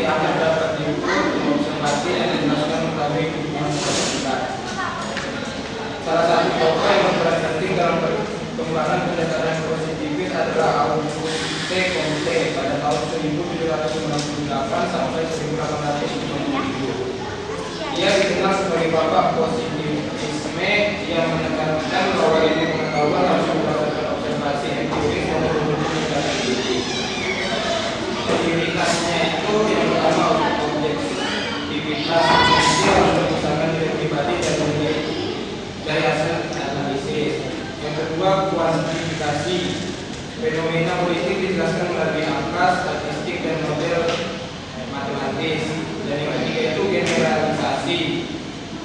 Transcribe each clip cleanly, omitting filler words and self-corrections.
akan dapat diukur, diobservasi, dan dijelaskan melalui hubungan kita. Salah satu tokoh yang berperan penting dalam perkembangan pendekatan positivis adalah Auguste Comte pada tahun 1798 sampai 1897. Ia dikenal sebagai bapak positivisme yang menekankan bahwa ilmu pengetahuan harus berdasarkan observasi empiris dan berhubungan dengan diri. Ciri khasnya itu yang pertama objektivitas, dia harus memisahkan diri pribadi dari hasil analisis. Yang kedua, kuantifikasi. Fenomena politik dijelaskan melalui angka, statistik, dan model matematis. Dan yang ketiga itu generalisasi.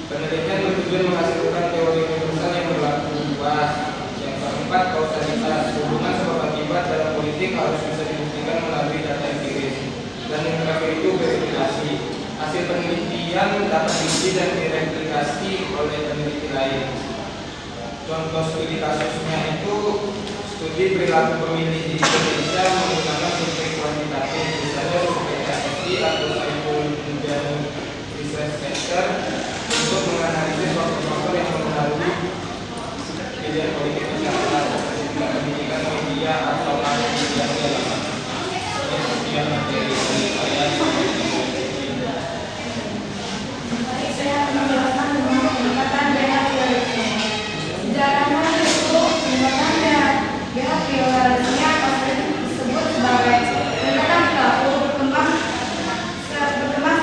Penelitian bertujuan menghasilkan teori universal yang berlaku luas. Yang keempat, kausalitas. Hubungan sebab akibat dalam politik harus bisa dibuktikan melalui data empiris. Dan yang terakhir itu verifikasi. Hasil penelitian dapat diuji dan direplikasi oleh peneliti lain. Contoh studi kasusnya itu studi perilaku pemilih di Indonesia menggunakan survei kuantitatif, misalnya survei KSI atau Saiful Mujani Research Center untuk menganalisis faktor-faktor yang mempengaruhi pilihan politik masyarakat seperti pendidikan, media, atau media dalam sekian materi dari saya. Saya akan menjelaskan tentang pendekatan behavioralisme. Sejarahnya itu pendekatan behavioralisme pasti disebut sebagai pendekatan perilaku berkembang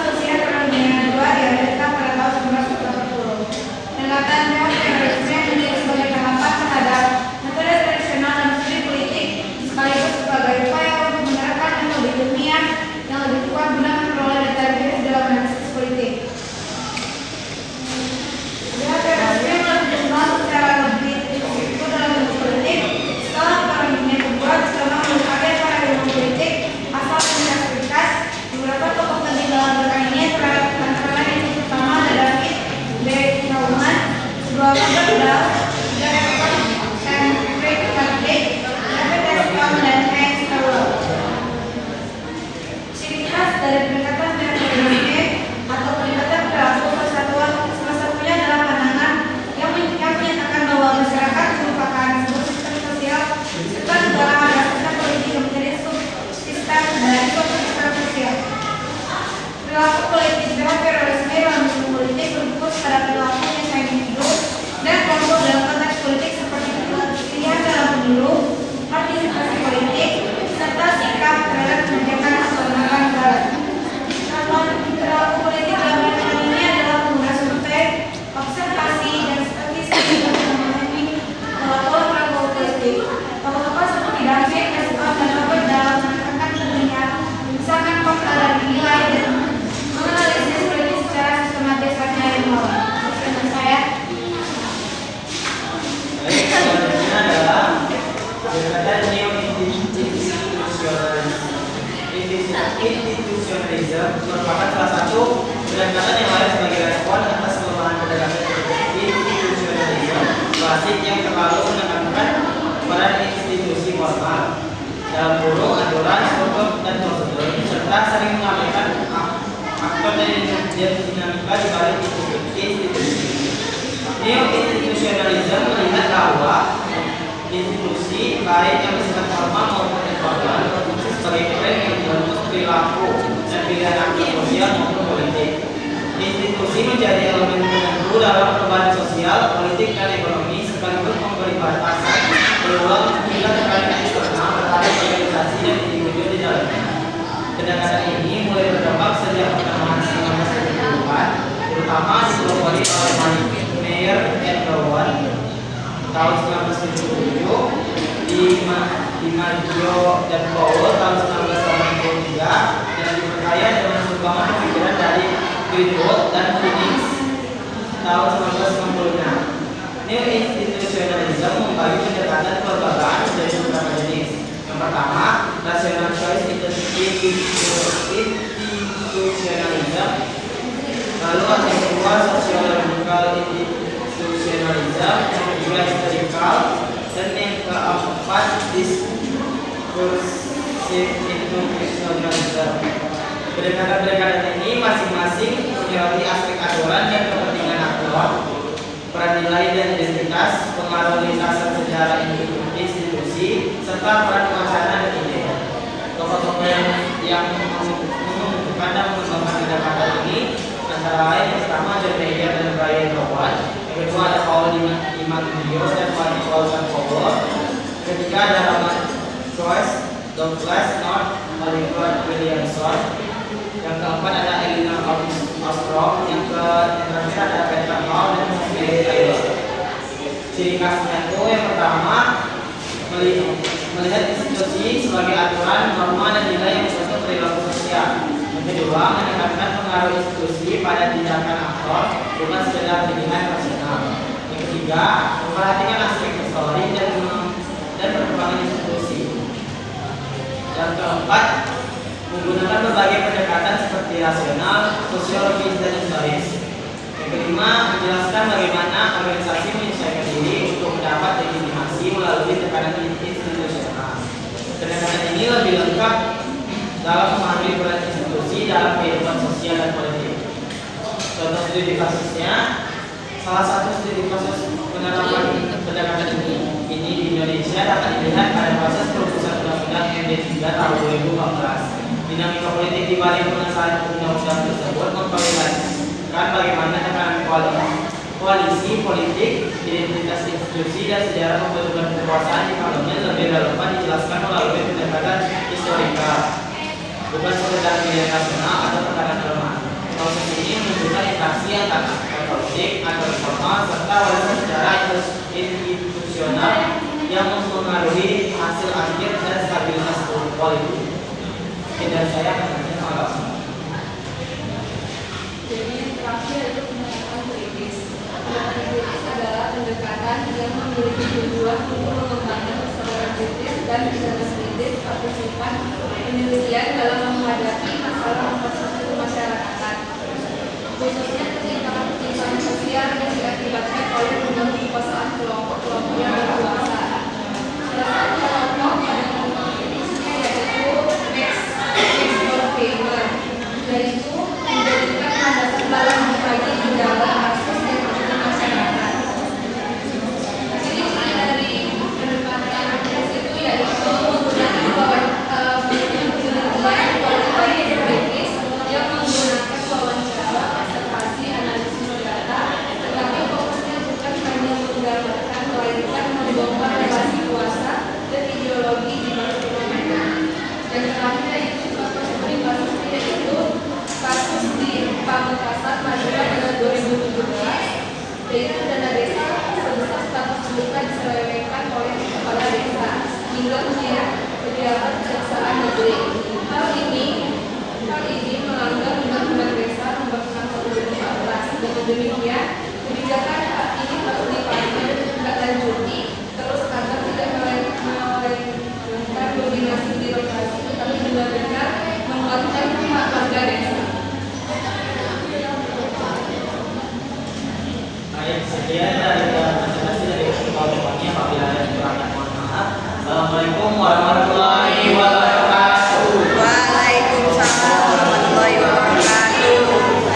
sosial Perang Dunia II di Amerika pada tahun 1940. Pendekatan behavioralisme menjadi sebagai tahapan terhadap metode tradisional dan studi politik sekaligus sebagai upaya untuk menerapkan metode ilmiah yang lebih kuat guna memperoleh data empiris dalam analisis politik. Behavioralisme telah berkembang secara lebih risiko dalam ilmu politik setelah Perang Dunia Kedua bersama berbagai para ilmu politik asal Amerika Serikat. Beberapa tokoh penting dalam gerakan ini antara lain yang pertama adalah David B. Naumann, kedua Robert Dahl, dan Fred Hartley, David S. Palm, dan Heinz Stauer. Ciri khas dari pendekatan behavioralisme atau pendekatan perilaku persatuan salah satunya adalah pandangan yang menyatakan bahwa masyarakat merupakan sebuah sistem sosial serta negara adalah sistem politik yang menjadi subsistem dari suatu sistem sosial. Perilaku politik behavioralisme dalam ilmu politik berfokus pada perilaku yang individu dan kelompok dalam konteks politik seperti pilihan dalam pemilu, partisipasi politik, serta sikap terhadap kebijakan atau tindakan negara. Perilaku politik dalam gerakan ini adalah pengguna survei, observasi, dan statistik untuk memahami pola perilaku politik. Tokoh-tokoh seperti David S. Palm dan Robert Dahl menekankan pentingnya misalkan fakta dan nilai dan menganalisis politik secara sistematis dan ilmuwan. Sekian saya. Baik, selanjutnya adalah pendekatan neo-institutionalism merupakan salah satu pendekatan yang lahir sebagai respon atas perubahan pendekatan institutionalism klasik yang terlalu menekankan peran institusi formal dalam kurung aturan, struktur, dan prosedur serta sering mengabaikan aktor dan dinamika di balik institusi. Neo-institutionalism melihat bahwa institusi baik yang bersifat formal maupun informal berfungsi sebagai frame yang membentuk perilaku dan pilihan aktor sosial maupun politik. Institusi menjadi elemen penentu dalam perubahan sosial, politik, dan ekonomi sekaligus memberi batasan peluang hingga tekanan eksternal terhadap organisasi dan individu di dalamnya. Pendekatan ini mulai berdampak sejak pertengahan 1970-an, terutama dipelopori oleh Mayer and Rowan tahun 1977, di Maggio dan Powell tahun 1983, dan diperkaya dengan sumbangan pemikiran dari Greenwald dan Phoenix tahun 1996. Neo-institutionalism membagi pendekatan kelembagaan menjadi beberapa jenis. Yang pertama, rational choice institutionalism. Lalu ada yang kedua, sociological institutionalism. Yang ketiga, historical. Dan yang keempat, discursive institutionalism. Pendekatan-pendekatan ini masing-masing menyoroti aspek aturan dan kepentingan aktor, peran nilai dan identitas, pengaruh lintasan sejarah institusi, serta peran wacana dan ide. Tokoh-tokoh yang menentukan dan mengembangkan pendekatan ini antara lain yang pertama John Mayer dan Brian Rowan, yang kedua ada Paul DiMaggio dan Paul Sankowo, ketiga ada Robert Joyce, Douglas North, Oliver Williamson, yang keempat ada Elina Ostrom, yang terakhir ada Peter Hall dan Mary Taylor. Ciri khasnya itu yang pertama melihat institusi sebagai aturan, norma dan nilai yang membentuk perilaku sosial. Yang kedua, menekankan pengaruh institusi pada tindakan aktor, bukan sekedar pilihan personal. Yang ketiga, memperhatikan aspek histori dan perkembangan institusi. Yang keempat, menggunakan berbagai pendekatan seperti rasional, sosiologis, dan historis. Yang kelima, menjelaskan bagaimana organisasi menyesuaikan diri untuk mendapat legitimasi melalui tekanan institusional. Pendekatan ini lebih lengkap dalam memahami peran institusi dalam kehidupan sosial dan politik. Contoh studi kasusnya, salah satu studi kasus penerapan pendekatan ini di Indonesia dapat dilihat pada proses perumusan Undang-Undang MD 3 tahun 2014. Dinamika politik di balik pengesahan undang-undang tersebut memperlihatkan bagaimana tekanan koalisi politik, identitas institusi, dan sejarah pembentukan kekuasaan di parlemen lebih relevan dijelaskan melalui pendekatan historikal, bukan sekedar pilihan nasional atau tekanan lemah. Proses ini menunjukkan interaksi antara politik atau formal serta warisan sejarah institusional yang mempengaruhi hasil akhir dan stabilitas politik. Dan saya akan menjelaskan Jadi yang terakhir itu pendekatan kritis. Pendekatan kritis adalah pendekatan yang memiliki tujuan untuk mengembangkan kesadaran kritis dan kesadaran kritis atau sifat penelitian dalam menghadapi masalah-masalah kemasyarakatan, khususnya ketimpangan sosial yang diakibatkan oleh kekuasaan kelompok-kelompok yang berkuasa. Salah satu contoh pada pendekatan kritisnya yaitu yaitu menjadikan landasan dalam membagi dalam akses dan masyarakat. Ciri-ciri dari pendekatan kritis itu yaitu menggunakan penelitian kritis yang menggunakan wawancara, observasi, analisis data, tetapi fokusnya bukan hanya menggambarkan melainkan membongkar relasi kuasa dan ideologi di balik fenomena. Dan terakhir itu yaitu kasus di Pamekasan Madura pada 2017, yaitu dana desa sebesar 100 juta diselewengkan oleh kepala desa hingga pejabat kejaksaan negeri. Hal ini melanggar Undang-Undang Desa Nomor 6 Tahun 2014. Dengan demikian, kebijakan ini harus ditindaklanjuti terus agar tidak melainkan dominasi birokrasi, tetapi benar-benar menguatkan hak warga desa. Baik, sekian dari presentasi dari ketua depannya. Apabila ada kekurangan, mohon maaf. Assalamualaikum warahmatullahi wabarakatuh.